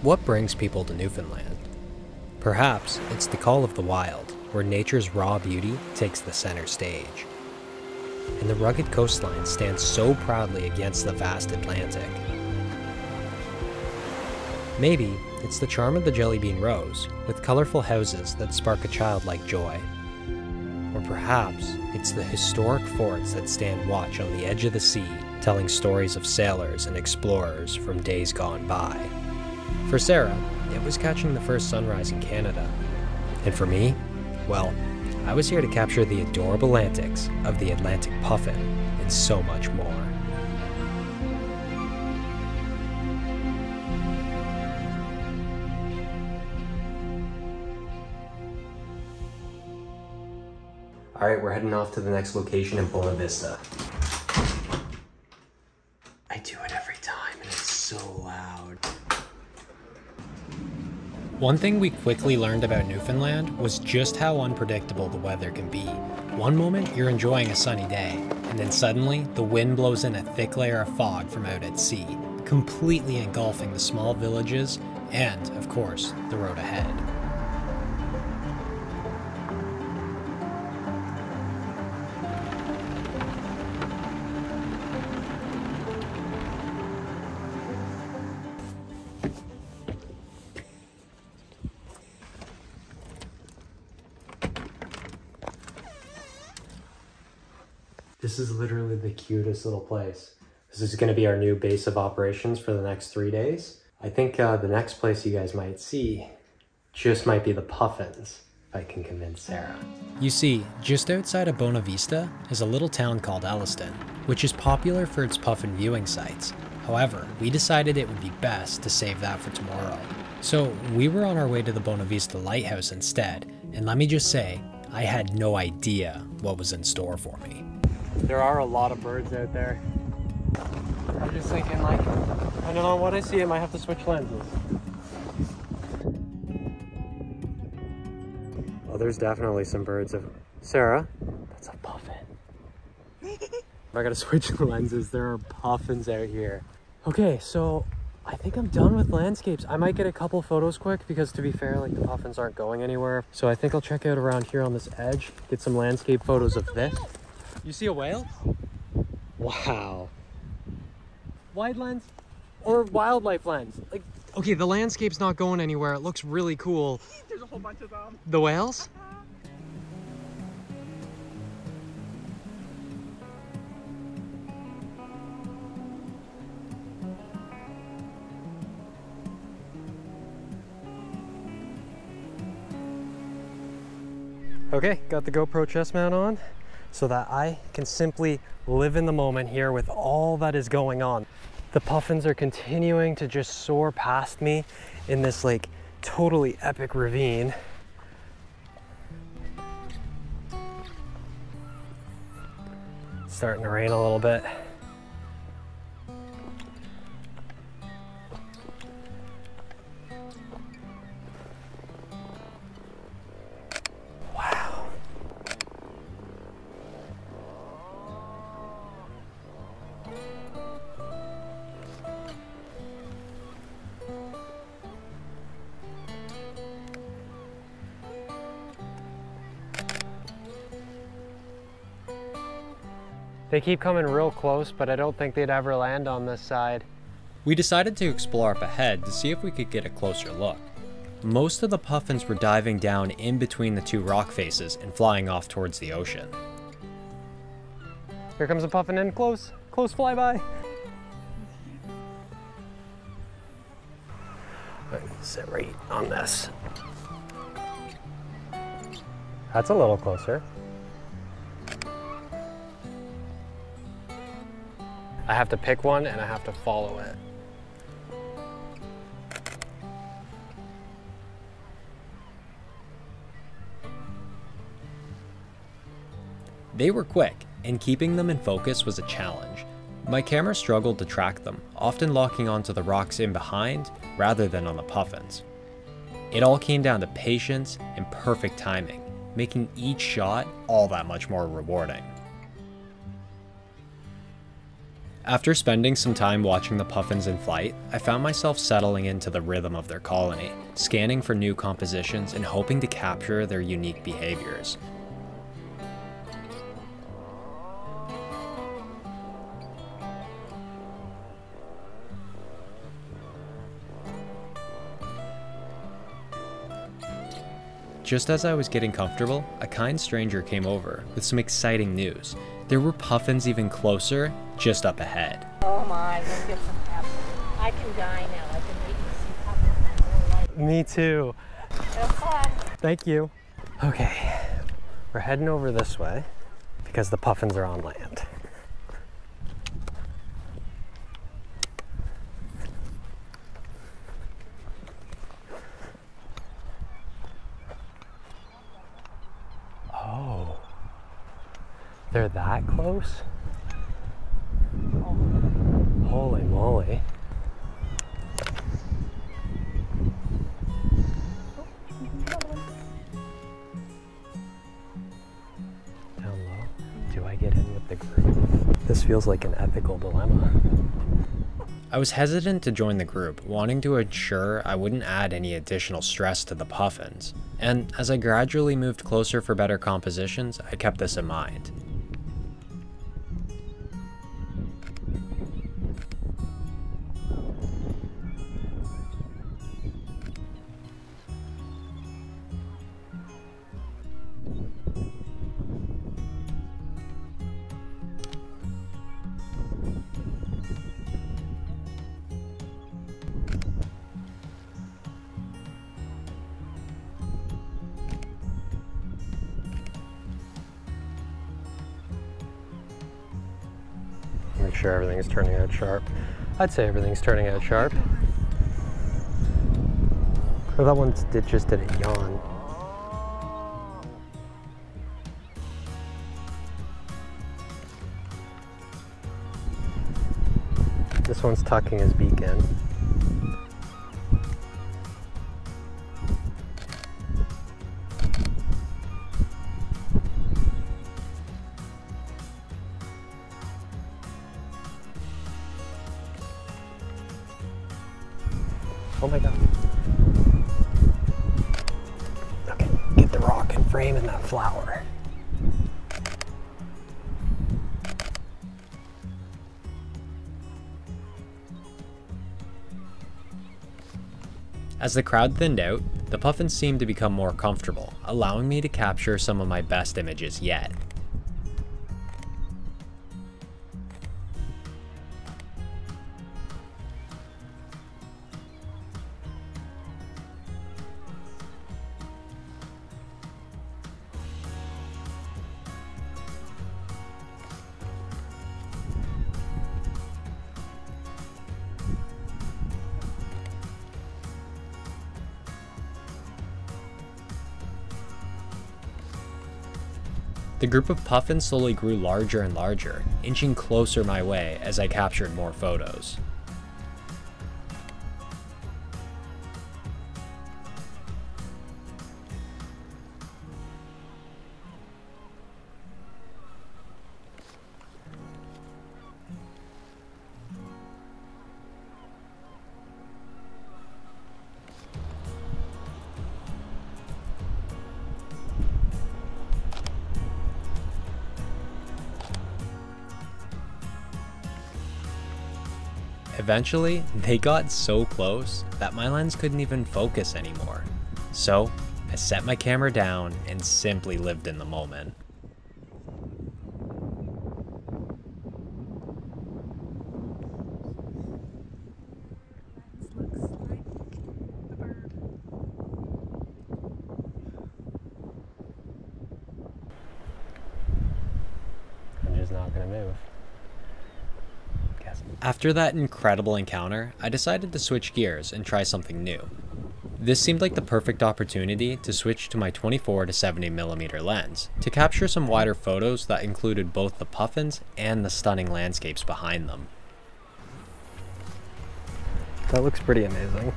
What brings people to Newfoundland? Perhaps it's the call of the wild, where nature's raw beauty takes the center stage. And the rugged coastline stands so proudly against the vast Atlantic. Maybe it's the charm of the Jelly Bean Rose, with colorful houses that spark a childlike joy. Or perhaps it's the historic forts that stand watch on the edge of the sea, telling stories of sailors and explorers from days gone by. For Sarah, it was catching the first sunrise in Canada. And for me, well, I was here to capture the adorable antics of the Atlantic Puffin and so much more. Alright, we're heading off to the next location in Bona Vista. I do it every time and it's so loud. One thing we quickly learned about Newfoundland was just how unpredictable the weather can be. One moment you're enjoying a sunny day, and then suddenly the wind blows in a thick layer of fog from out at sea, completely engulfing the small villages and, of course, the road ahead. This is literally the cutest little place. This is going to be our new base of operations for the next 3 days. I think the next place you guys might see just might be the Puffins, if I can convince Sarah. You see, just outside of Bona Vista is a little town called Elliston, which is popular for its puffin viewing sites. However, we decided it would be best to save that for tomorrow. So we were on our way to the Bona Vista Lighthouse instead, and let me just say, I had no idea what was in store for me. There are a lot of birds out there. I'm just thinking, like, depending on what I see, I might have to switch lenses. Oh, there's definitely some birds. Sarah, that's a puffin. I gotta switch lenses. There are puffins out here. Okay, so I think I'm done with landscapes. I might get a couple photos quick because, to be fair, like, the puffins aren't going anywhere. So I think I'll check out around here on this edge, get some landscape photos of this. You see a whale? Wow. Wide lens or wildlife lens? Like, okay, the landscape's not going anywhere. It looks really cool. There's a whole bunch of them. The whales? Okay, got the GoPro chest mount on, so that I can simply live in the moment here with all that is going on. The puffins are continuing to just soar past me in this, like, totally epic ravine. It's starting to rain a little bit. They keep coming real close, but I don't think they'd ever land on this side. We decided to explore up ahead to see if we could get a closer look. Most of the puffins were diving down in between the two rock faces and flying off towards the ocean. Here comes a puffin in close, close flyby. I'm gonna sit right on this. That's a little closer. I have to pick one and I have to follow it. They were quick, and keeping them in focus was a challenge. My camera struggled to track them, often locking onto the rocks in behind rather than on the puffins. It all came down to patience and perfect timing, making each shot all that much more rewarding. After spending some time watching the puffins in flight, I found myself settling into the rhythm of their colony, scanning for new compositions and hoping to capture their unique behaviors. Just as I was getting comfortable, a kind stranger came over with some exciting news. There were puffins even closer, just up ahead. Oh my, let's get some apples. I can die now. I've been waiting to see puffins my whole life. Me too. Have fun. Thank you. Okay, we're heading over this way because the puffins are on land. Oh, they're that close? Oh. Holy moly. Down low. Do I get in with the group? This feels like an ethical dilemma. I was hesitant to join the group, wanting to ensure I wouldn't add any additional stress to the puffins. And as I gradually moved closer for better compositions, I kept this in mind. Make sure everything's turning out sharp. I'd say everything's turning out sharp. Or that one just did a yawn. This one's tucking his beak in. Oh my god. Okay, get the rock and frame in that flower. As the crowd thinned out, the puffins seemed to become more comfortable, allowing me to capture some of my best images yet. The group of puffins slowly grew larger and larger, inching closer my way as I captured more photos. Eventually, they got so close that my lens couldn't even focus anymore. So, I set my camera down and simply lived in the moment. I'm just not gonna move. After that incredible encounter, I decided to switch gears and try something new. This seemed like the perfect opportunity to switch to my 24 to 70mm lens to capture some wider photos that included both the puffins and the stunning landscapes behind them. That looks pretty amazing.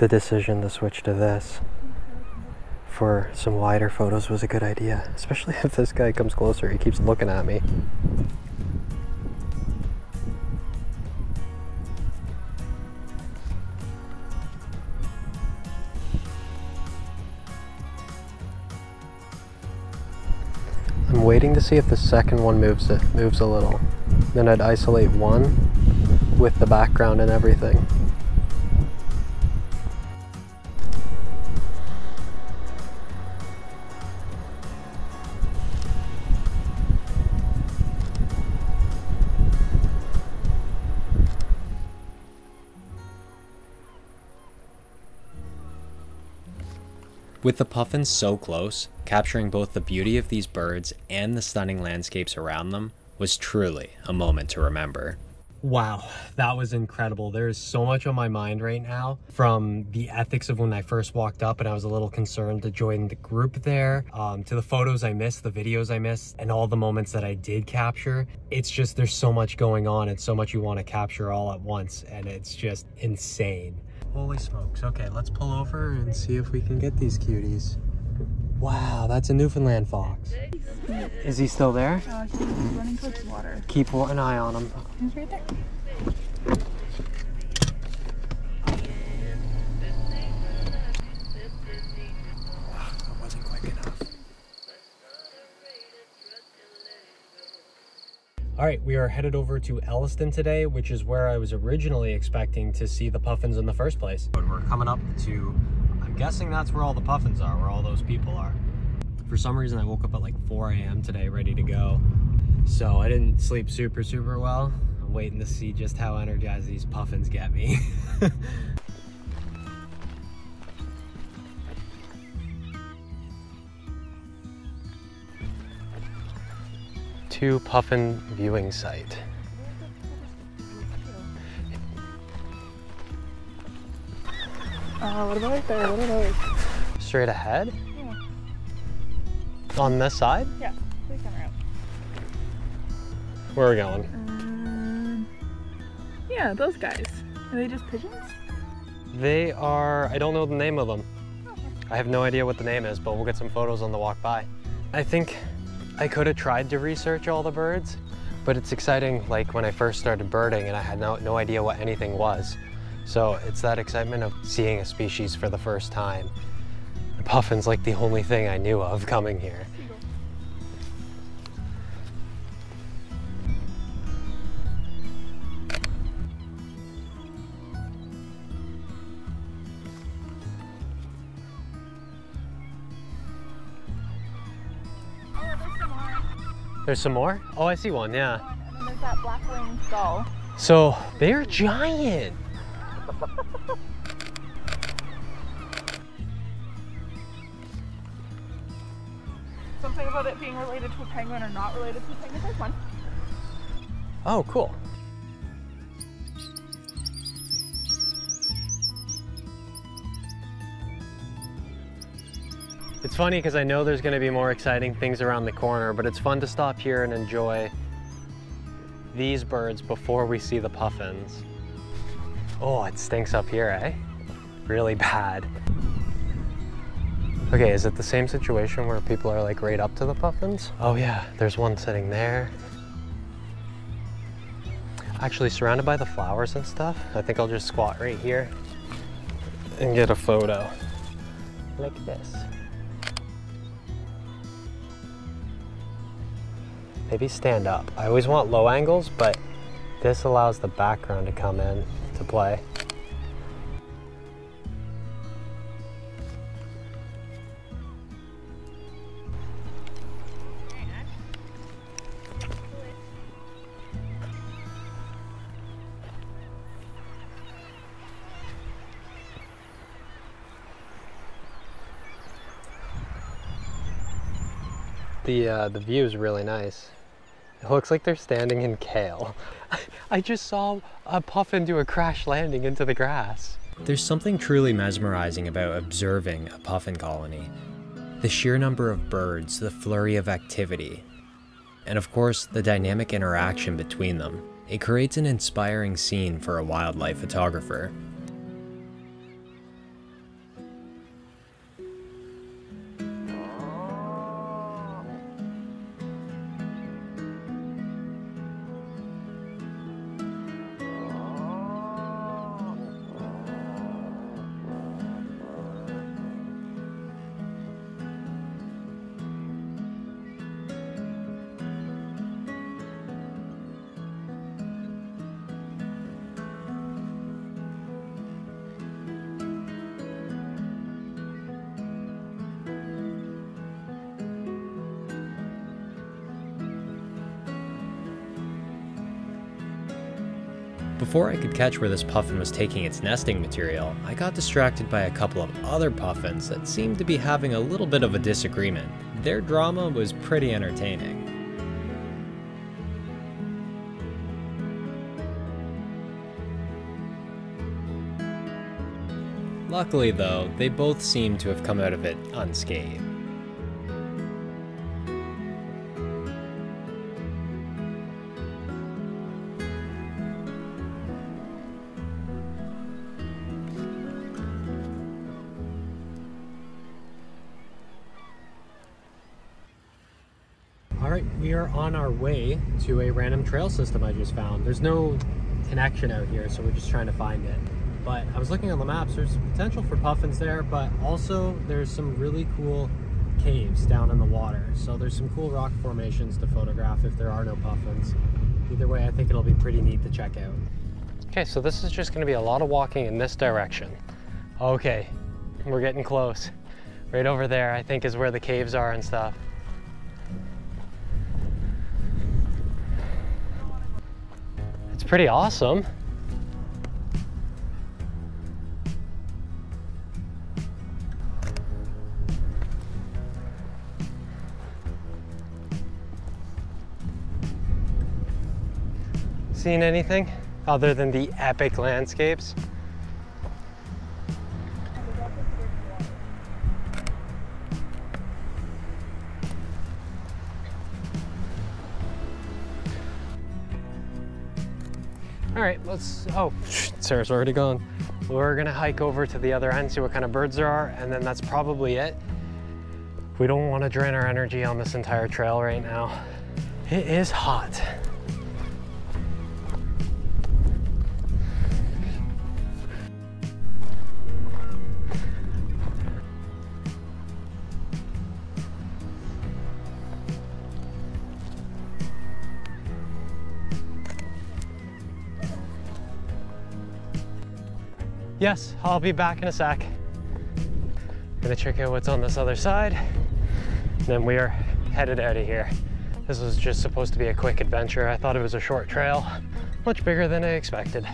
the decision to switch to this for some wider photos was a good idea, especially if this guy comes closer. He keeps looking at me. I'm waiting to see if the second one moves a little. Then I'd isolate one with the background and everything. With the puffins so close, capturing both the beauty of these birds and the stunning landscapes around them was truly a moment to remember. Wow, that was incredible. There's so much on my mind right now, from the ethics of when I first walked up and I was a little concerned to join the group there, to the photos I missed, the videos I missed, and all the moments that I did capture. It's just, there's so much going on and so much you want to capture all at once, and it's just insane. Holy smokes. Okay, let's pull over and see if we can get these cuties. Wow, that's a Newfoundland fox. Is he still there? He's running towards water. Keep an eye on him. He's right there. That wasn't quick enough. All right, we are headed over to Elliston today, which is where I was originally expecting to see the puffins in the first place. But we're coming up to, I'm guessing that's where all the puffins are, where all those people are. For some reason, I woke up at like 4 a.m. today, ready to go. So I didn't sleep super well. I'm waiting to see just how energized these puffins get me. To puffin viewing site. What about right there? What are those? Straight ahead? Yeah. On this side? Yeah. They come around. Where are we going? Yeah, those guys. Are they just pigeons? They are, I don't know the name of them. Okay. I have no idea what the name is, but we'll get some photos on the walk by. I think I could have tried to research all the birds, but it's exciting like when I first started birding and I had no idea what anything was. So it's that excitement of seeing a species for the first time. The puffin's like the only thing I knew of coming here. There's some more? Oh, I see one, yeah. And then there's that black winged gull. So they're giant. Something about it being related to a penguin or not related to a penguin. There's one. Oh, cool. It's funny because I know there's going to be more exciting things around the corner, but it's fun to stop here and enjoy these birds before we see the puffins. Oh, it stinks up here, eh? Really bad. Okay, is it the same situation where people are like right up to the puffins? Oh yeah, there's one sitting there. Actually, surrounded by the flowers and stuff, I think I'll just squat right here and get a photo like this. Maybe stand up. I always want low angles, but this allows the background to come in to play. The view is really nice. It looks like they're standing in kale. I just saw a puffin do a crash landing into the grass. There's something truly mesmerizing about observing a puffin colony. The sheer number of birds, the flurry of activity, and of course the dynamic interaction between them. It creates an inspiring scene for a wildlife photographer. Before I could catch where this puffin was taking its nesting material, I got distracted by a couple of other puffins that seemed to be having a little bit of a disagreement. Their drama was pretty entertaining. Luckily though, they both seemed to have come out of it unscathed. Alright, we are on our way to a random trail system I just found. There's no connection out here, so we're just trying to find it. But I was looking on the maps, there's potential for puffins there, but also there's some really cool caves down in the water. So there's some cool rock formations to photograph if there are no puffins. Either way, I think it'll be pretty neat to check out. Okay, so this is just gonna be a lot of walking in this direction. Okay, we're getting close. Right over there, I think, is where the caves are and stuff. It's pretty awesome. Seen anything other than the epic landscapes? All right, oh, Sarah's already gone. We're gonna hike over to the other end, see what kind of birds there are, and then that's probably it. We don't wanna drain our energy on this entire trail right now. It is hot. Yes, I'll be back in a sec. Gonna check out what's on this other side. Then we are headed out of here. This was just supposed to be a quick adventure. I thought it was a short trail, much bigger than I expected.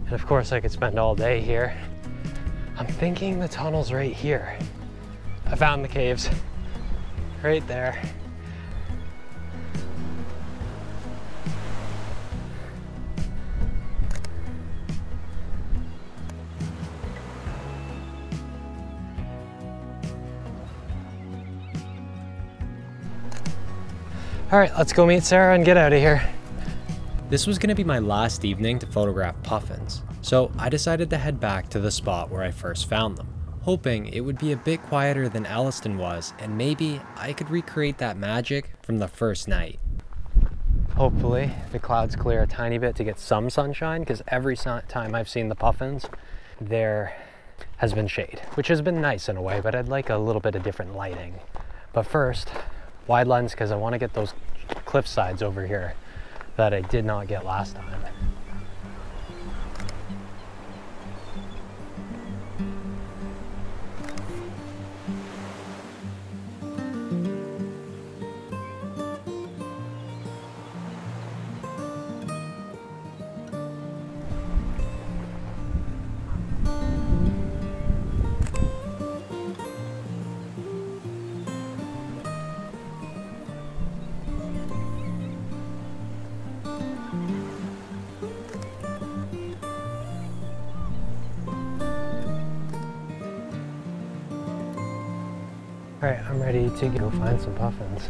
And of course I could spend all day here. I'm thinking the tunnel's right here. I found the caves, right there. All right, let's go meet Sarah and get out of here. This was gonna be my last evening to photograph puffins, so I decided to head back to the spot where I first found them, hoping it would be a bit quieter than Elliston was, and maybe I could recreate that magic from the first night. Hopefully the clouds clear a tiny bit to get some sunshine, because every time I've seen the puffins, there has been shade, which has been nice in a way, but I'd like a little bit of different lighting. But first, wide lens, because I want to get those cliff sides over here that I did not get last time. All right, I'm ready to go find some puffins.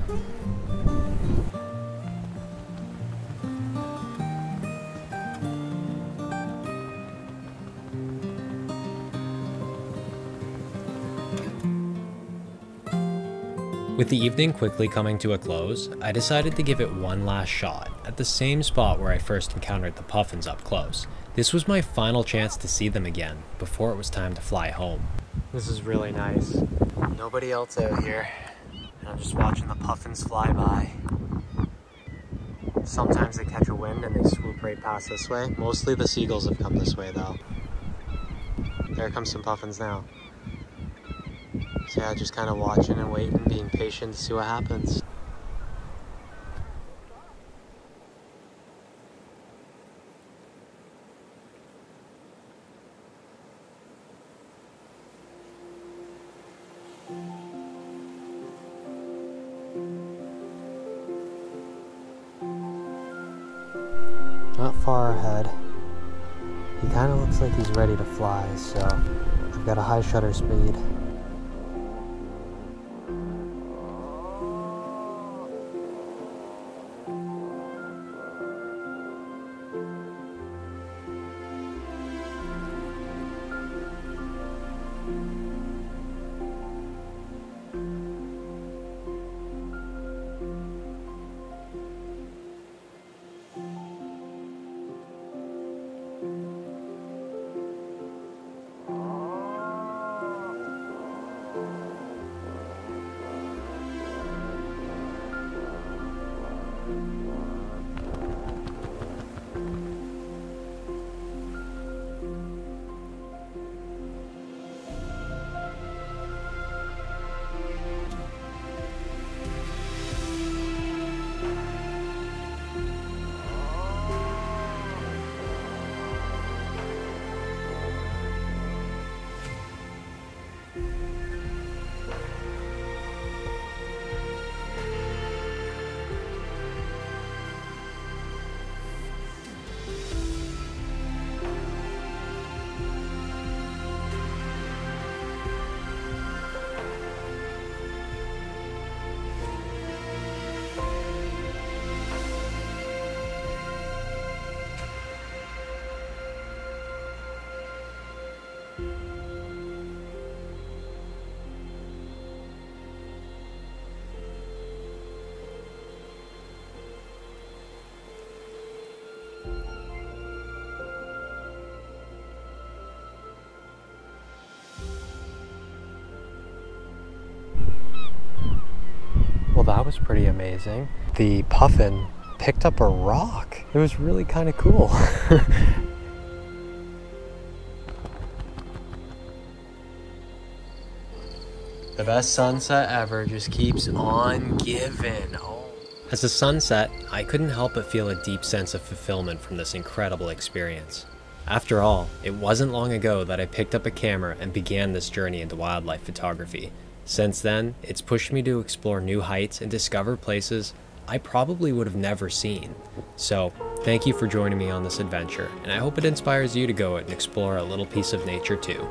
With the evening quickly coming to a close, I decided to give it one last shot at the same spot where I first encountered the puffins up close. This was my final chance to see them again before it was time to fly home. This is really nice. Nobody else out here. And I'm just watching the puffins fly by. Sometimes they catch a wind and they swoop right past this way. Mostly the seagulls have come this way though. There comes some puffins now. So yeah, just kind of watching and waiting, being patient to see what happens. far ahead. He kind of looks like he's ready to fly, so I've got a high shutter speed. Well, that was pretty amazing. The puffin picked up a rock. It was really kind of cool. The best sunset ever just keeps on giving. Oh. As the sun set, I couldn't help but feel a deep sense of fulfillment from this incredible experience. After all, it wasn't long ago that I picked up a camera and began this journey into wildlife photography. Since then, it's pushed me to explore new heights and discover places I probably would have never seen. So, thank you for joining me on this adventure, and I hope it inspires you to go out and explore a little piece of nature too.